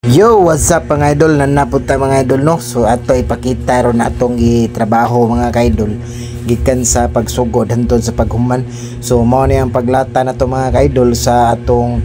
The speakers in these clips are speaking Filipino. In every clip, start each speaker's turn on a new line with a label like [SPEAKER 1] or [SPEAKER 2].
[SPEAKER 1] Yo, what's up mga idol? Nanapunta mga idol no. So ato ipakita ron atong gitrabaho mga kaidol gikan sa pagsugod hantud sa paghuman. So mao ni ang paglata nato mga kaidol sa atong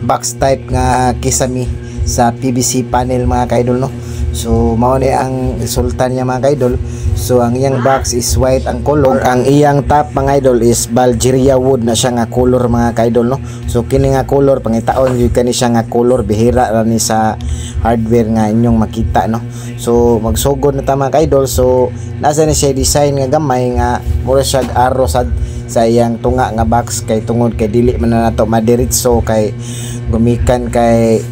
[SPEAKER 1] box type nga kisame sa PVC panel mga kaidol no. So mao ni ang resulta niya mga kaidol. So ang iyang box is white ang color, ang iyang top mga idol is Bulgaria wood na siya nga color mga kaidol no. So kini nga color pangitaon gyud kani siya nga color, bihira ra ni sa hardware nga inyong makita no. So magsugod na ta mga kaidol. So nasa ni siya design nga gamay nga mura siya arrow sa iyang tunga nga box kay tungod kay dili man na nato madiretso kay gumikan kay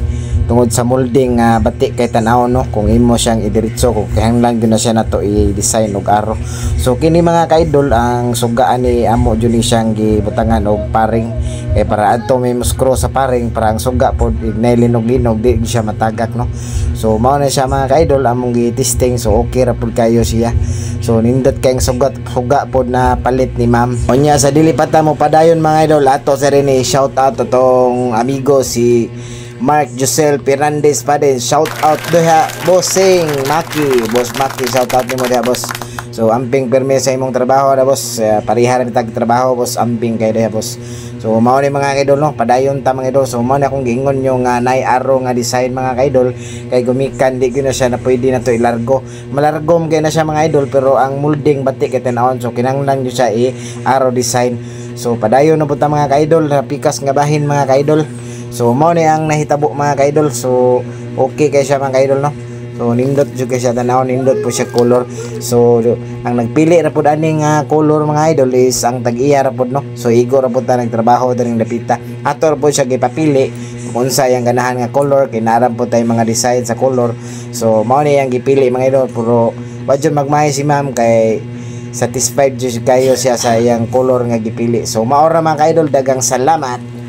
[SPEAKER 1] tungod sa molding nga bati kay tanaw no kung imo siyang idiretso kung kinahanglan gyud na siya nato i-design og arrow. So kini mga kaidol ang sugaan ni amo jud ni siyang gibutangan og paring para adto may screw sa paring para ang suga pod nailinog-linog di siya matagak no. So mao na siya mga kaidol among gi-testing. So okay ra pud kayo siya. So nindot kayong suga pod na palit ni ma'am. Unya sa dili pa ta mo padayon mga idol ato sa rin shout out atong amigo si Mark Josel Pirandes pa din. Shout out diha bossing Maki, boss Maki, shout out nimo diha boss. So amping perme sa imong trabaho na boss, parihara bitag trabaho boss, amping kay diha boss. So mao ni mga kaidol no, padayon ta mga idol. So mao na akong giingon yung nay arrow nga design mga kaidol kay gumikan di gyud na siya na pwede na to ilargo. Malargom kay na siya mga idol pero ang molding bati kay tan-awon. So kinahanglan gyud siya arrow design. So padayon na pud ta mga kaidol, pikas nga bahin mga kaidol. So mao ni ang nahitabo mga kaidol. So okay kay siya mga kaidol no. So nindot jud kay siya tanaw, nindot po siya color. So ang nagpili ra pud ani nga color mga idol is ang tag-iya ra pud no. So igo ra pud ta nagtrabaho diring dapita. Ato ra pud siya gipapili kung unsa yang ganahan nga color, kinaram pud tay mga design sa color. So mao ni ang gipili mga idol pero wa jud magmahay si ma'am kay satisfied jud kayo siya sa iyang color nga gipili. So mao ra mga idol, dagang salamat.